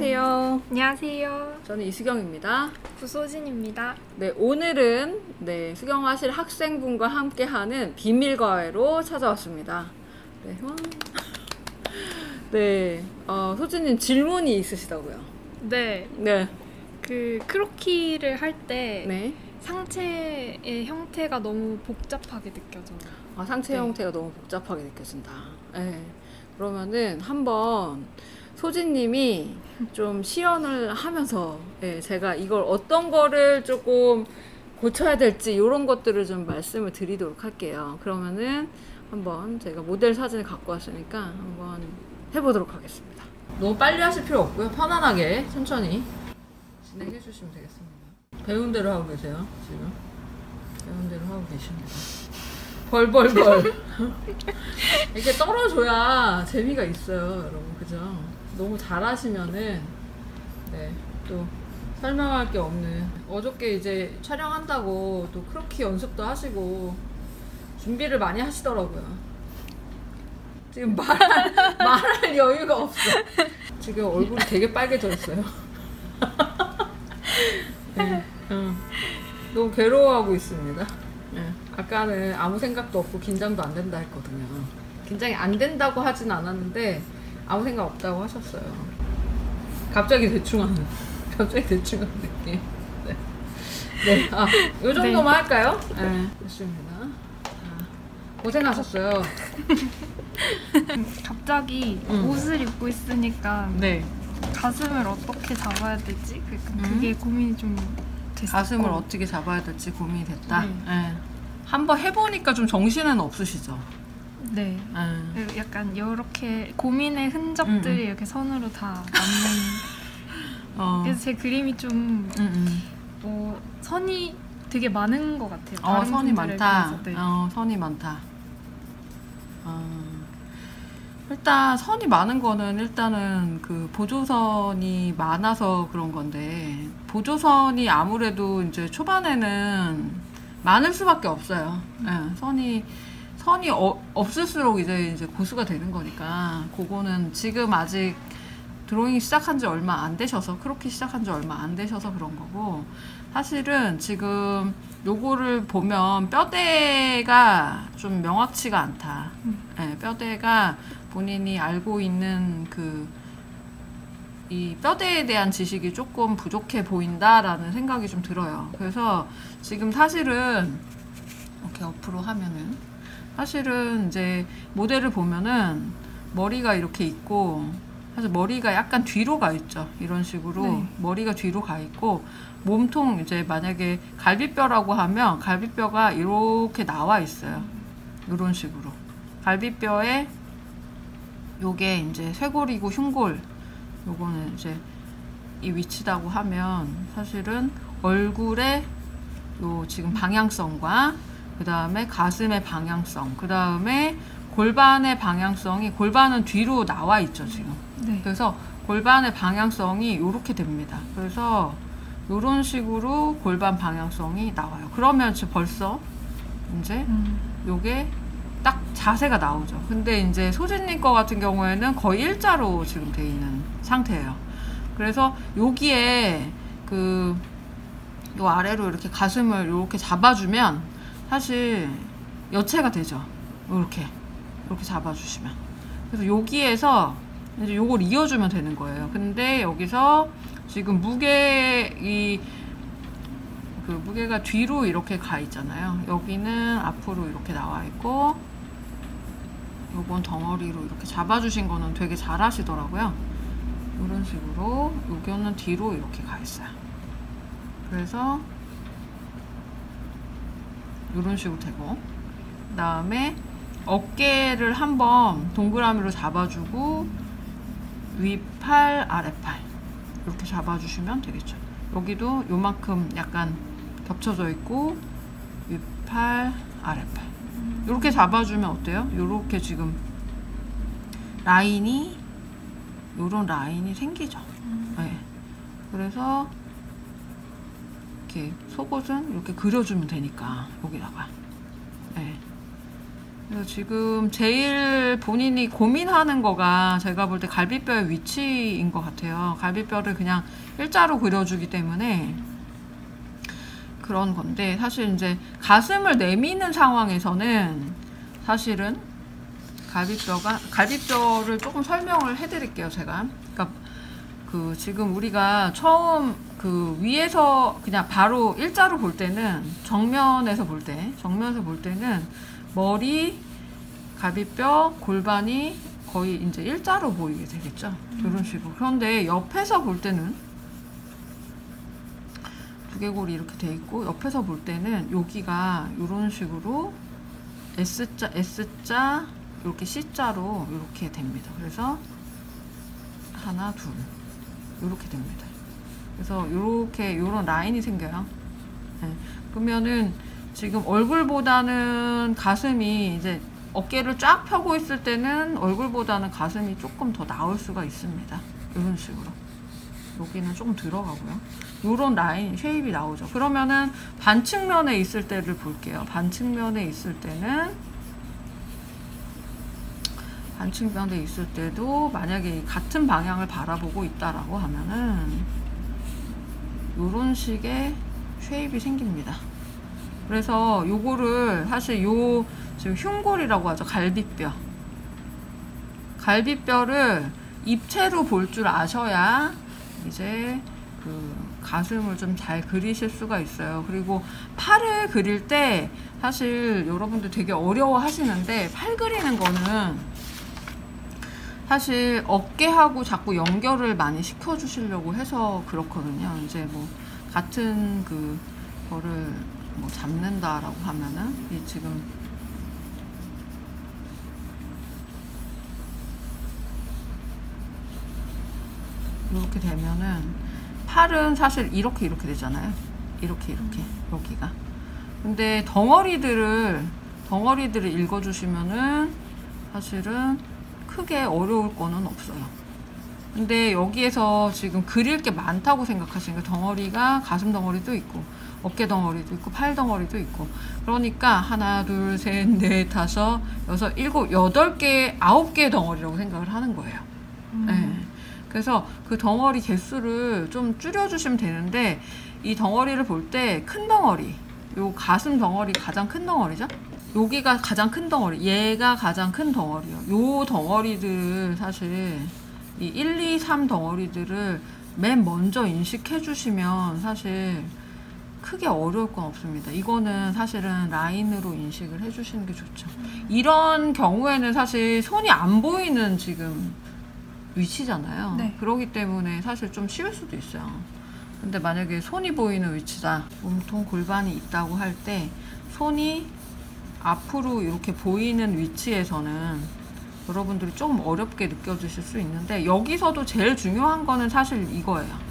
안녕하세요. 안녕하세요. 저는 이수경입니다. 구소진입니다. 네, 오늘은 수경하실 학생분과 함께하는 비밀과외로 찾아왔습니다. 네, 소진님 질문이 있으시다고요? 네. 네. 그 크로키를 할 때 네. 상체의 형태가 너무 복잡하게 느껴져요. 아, 상체 형태가 너무 복잡하게 느껴진다. 네. 그러면은 한번 소진님이 좀 시연을 하면서 제가 이걸 어떤 거를 조금 고쳐야 될지 이런 것들을 좀 말씀을 드리도록 할게요. 그러면은 한번 제가 모델 사진을 갖고 왔으니까 한번 해보도록 하겠습니다. 너무 빨리 하실 필요 없고요. 편안하게 천천히 진행해 주시면 되겠습니다. 배운 대로 하고 계세요. 지금 배운 대로 하고 계십니다. 벌벌벌 이렇게 떨어줘야 재미가 있어요, 여러분. 그죠? 너무 잘하시면은 또 설명할 게 없는. 어저께 이제 촬영한다고 또 크로키 연습도 하시고 준비를 많이 하시더라고요. 지금 말할 여유가 없어. 지금 얼굴이 되게 빨개졌어요. 너무 괴로워하고 있습니다. 아까는 아무 생각도 없고 긴장도 안 된다 했거든요. 긴장이 안 된다고 하진 않았는데 아무 생각 없다고 하셨어요. 갑자기 대충 하는 느낌. 요 정도만 할까요? 네, 좋습니다. 고생하셨어요. 갑자기 옷을 입고 있으니까 네. 가슴을 어떻게 잡아야 되지? 그게 고민이 좀 됐어요. 가슴을 어떻게 잡아야 될지 고민이 됐다. 네. 네. 한번 해보니까 좀 정신은 없으시죠? 네. 약간 이렇게 고민의 흔적들이 이렇게 선으로 다 남는. 그래서 제 그림이 좀 선이 되게 많은 것 같아요. 선이 많다. 네. 선이 많다. 일단 선이 많은 거는 일단은 그 보조선이 많아서 그런 건데, 보조선이 아무래도 이제 초반에는 많을 수밖에 없어요. 선이 없을수록 이제 고수가 되는 거니까, 그거는 지금 아직 드로잉 시작한 지 얼마 안 되셔서, 크로키 시작한 지 얼마 안 되셔서 그런 거고, 사실은 지금 요거를 보면 뼈대가 좀 명확치가 않다. 뼈대가 본인이 알고 있는 이 뼈대에 대한 지식이 조금 부족해 보인다라는 생각이 좀 들어요. 그래서 지금 사실은 이렇게 옆으로 하면은, 사실은 이제 모델을 보면은 머리가 이렇게 있고, 사실 머리가 약간 뒤로 가 있죠. 이런 식으로. 네. 머리가 뒤로 가 있고, 몸통 이제 만약에 갈비뼈라고 하면 갈비뼈가 이렇게 나와 있어요. 이런 식으로. 갈비뼈에 요게 이제 쇄골이고 흉골, 요거는 이제 이 위치라고 하면 사실은 얼굴의 요 지금 방향성과 그 다음에 가슴의 방향성, 그 다음에 골반의 방향성이, 골반은 뒤로 나와 있죠 지금. 네. 그래서 골반의 방향성이 요렇게 됩니다. 그래서 요런 식으로 골반 방향성이 나와요. 그러면 벌써 이제 요게 딱 자세가 나오죠. 근데 이제 소진님 거 같은 경우에는 거의 일자로 지금 돼 있는 상태예요. 그래서 여기에 요 아래로 이렇게 가슴을 이렇게 잡아주면 사실 여체가 되죠. 이렇게 잡아주시면. 그래서 여기에서 이제 요걸 이어주면 되는 거예요. 근데 여기서 지금 무게가 뒤로 이렇게 가 있잖아요. 여기는 앞으로 이렇게 나와 있고, 요건 덩어리로 이렇게 잡아주신 거는 되게 잘 하시더라고요. 이런 식으로 여기는 뒤로 이렇게 가 있어요. 그래서 이런 식으로 되고, 그 다음에 어깨를 한번 동그라미로 잡아주고 위팔 아래팔 이렇게 잡아주시면 되겠죠. 여기도 요만큼 약간 겹쳐져 있고 위팔 아래팔 이렇게 잡아주면 어때요? 요렇게 지금 라인이, 요런 라인이 생기죠. 네. 그래서 이렇게 속옷은 이렇게 그려주면 되니까 여기다가. 네. 그래서 지금 제일 본인이 고민하는 거가 제가 볼 때 갈비뼈의 위치인 것 같아요. 갈비뼈를 그냥 일자로 그려주기 때문에 그런 건데, 사실 이제 가슴을 내미는 상황에서는 사실은 갈비뼈를 조금 설명을 해드릴게요, 제가. 그러니까 그 지금 우리가 처음 그 위에서 그냥 바로 일자로 볼 때는 정면에서 볼 때는 머리, 갈비뼈, 골반이 거의 이제 일자로 보이게 되겠죠. 이런 식으로. 그런데 옆에서 볼 때는 두개골이 이렇게 돼 있고, 옆에서 볼 때는 여기가 이런 식으로 S자, 이렇게 C자로 이렇게 됩니다. 그래서 하나, 둘 이렇게 됩니다. 그래서 이렇게 이런 라인이 생겨요. 네. 그러면은 지금 얼굴보다는 가슴이 이제 어깨를 쫙 펴고 있을 때는 얼굴보다는 가슴이 조금 더 나올 수가 있습니다. 이런 식으로. 여기는 조금 들어가고요. 이런 라인, 쉐입이 나오죠. 그러면은 반측면에 있을 때를 볼게요. 반측면에 있을 때도 만약에 같은 방향을 바라보고 있다라고 하면은 이런 식의 쉐입이 생깁니다. 그래서 요거를 사실 지금 흉골이라고 하죠. 갈비뼈를 입체로 볼 줄 아셔야 이제 그 가슴을 좀 잘 그리실 수가 있어요. 그리고 팔을 그릴 때 사실 여러분들 되게 어려워 하시는데, 팔 그리는 거는 사실 어깨하고 자꾸 연결을 많이 시켜주시려고 해서 그렇거든요. 이제 뭐 같은 거를 뭐 잡는다라고 하면은 이 지금 이렇게 되면은 팔은 사실 이렇게 되잖아요. 이렇게 여기가. 근데 덩어리들을 읽어주시면은 사실은 크게 어려울 거는 없어요. 근데 여기에서 지금 그릴 게 많다고 생각하시니까 덩어리가 가슴 덩어리도 있고 어깨 덩어리도 있고 팔 덩어리도 있고, 그러니까 하나, 둘, 셋, 넷, 다섯, 여섯, 일곱, 8개, 9개의 덩어리라고 생각을 하는 거예요. 네. 그래서 그 덩어리 개수를 좀 줄여주시면 되는데, 이 덩어리를 볼 때 큰 덩어리, 요 가슴 덩어리 가장 큰 덩어리죠? 여기가 가장 큰 덩어리, 얘가 가장 큰 덩어리요. 요 덩어리들을 사실 이 1, 2, 3 덩어리들을 맨 먼저 인식해 주시면 사실 크게 어려울 건 없습니다. 이거는 사실은 라인으로 인식을 해 주시는 게 좋죠. 이런 경우에는 사실 손이 안 보이는 지금 위치잖아요. 네. 그렇기 때문에 사실 좀 쉬울 수도 있어요. 근데 만약에 손이 보이는 위치다, 몸통 골반이 있다고 할 때 손이 앞으로 이렇게 보이는 위치에서는 여러분들이 조금 어렵게 느껴지실 수 있는데, 여기서도 제일 중요한 거는 사실 이거예요.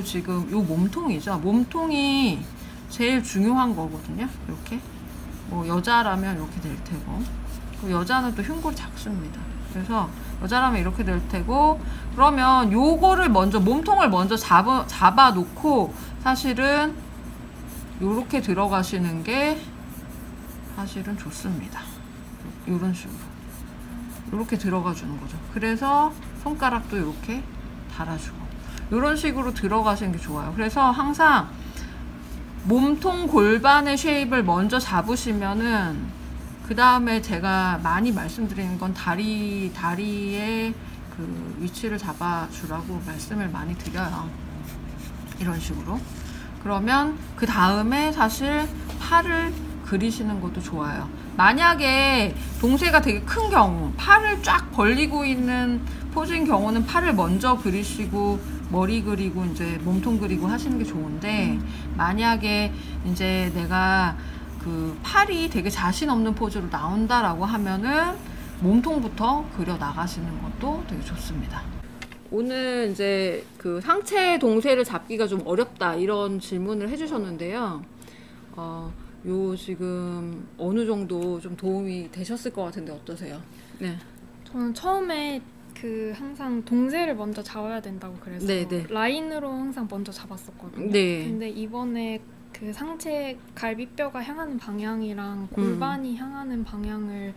지금 요 몸통이죠. 몸통이 제일 중요한 거거든요. 이렇게 뭐 여자라면 이렇게 될 테고, 여자는 또 흉골이 작습니다. 그래서 여자라면 이렇게 될 테고, 그러면 요거를 먼저 몸통을 먼저 잡아 놓고 사실은 요렇게 들어가시는 게 사실은 좋습니다. 이런 식으로 이렇게 들어가 주는 거죠. 그래서 손가락도 이렇게 달아주고 이런 식으로 들어가시는 게 좋아요. 그래서 항상 몸통 골반의 쉐입을 먼저 잡으시면은 그 다음에 제가 많이 말씀드리는 건 다리의 그 위치를 잡아주라고 말씀을 많이 드려요. 이런 식으로. 그러면 그 다음에 사실 팔을 그리시는 것도 좋아요. 만약에 동세가 되게 큰 경우, 팔을 쫙 벌리고 있는 포즈인 경우는 팔을 먼저 그리시고 머리 그리고 이제 몸통 그리고 하시는 게 좋은데, 만약에 이제 내가 그 팔이 되게 자신 없는 포즈로 나온다라고 하면은 몸통부터 그려 나가시는 것도 되게 좋습니다. 오늘 이제 그 상체 동세를 잡기가 좀 어렵다 이런 질문을 해주셨는데요. 요 지금 어느 정도 좀 도움이 되셨을 것 같은데 어떠세요? 네. 저는 처음에 항상 동세를 먼저 잡아야 된다고 그래서 네네. 라인으로 항상 먼저 잡았었거든요. 네. 근데 이번에 그 상체 갈비뼈가 향하는 방향이랑 골반이 향하는 방향을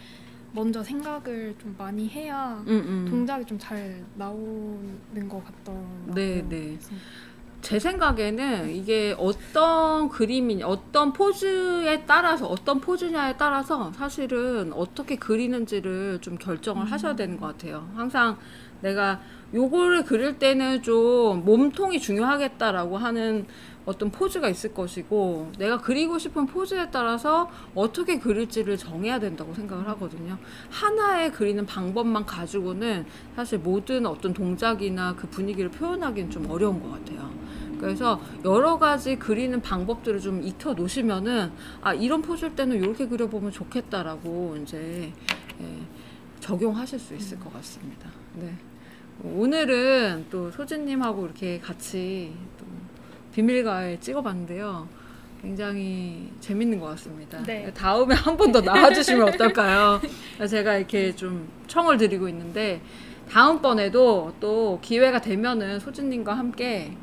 먼저 생각을 좀 많이 해야 동작이 좀 잘 나오는 것 같더라고요. 네. 제 생각에는 이게 어떤 그림이냐, 어떤 포즈에 따라서, 어떤 포즈냐에 따라서 사실은 어떻게 그리는지를 좀 결정을 하셔야 되는 것 같아요. 항상 내가 요거를 그릴 때는 좀 몸통이 중요하겠다라고 하는 어떤 포즈가 있을 것이고, 내가 그리고 싶은 포즈에 따라서 어떻게 그릴지를 정해야 된다고 생각을 하거든요. 하나의 그리는 방법만 가지고는 사실 모든 어떤 동작이나 그 분위기를 표현하기는 좀 어려운 것 같아요. 그래서 여러 가지 그리는 방법들을 좀 익혀 놓으시면은, 아, 이런 포즈일 때는 이렇게 그려보면 좋겠다라고 이제 적용하실 수 있을 것 같습니다. 네. 오늘은 또 소진님하고 이렇게 같이 또 비밀가에 찍어봤는데요. 굉장히 재밌는 것 같습니다. 네. 다음에 한 번 더 나와주시면 어떨까요? 제가 이렇게 좀 청을 드리고 있는데, 다음번에도 또 기회가 되면은 소진님과 함께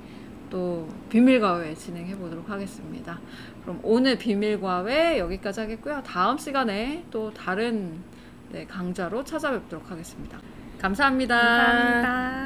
또 비밀과외 진행해 보도록 하겠습니다. 그럼 오늘 비밀과외 여기까지 하겠고요. 다음 시간에 또 다른 강좌로 찾아뵙도록 하겠습니다. 감사합니다. 감사합니다.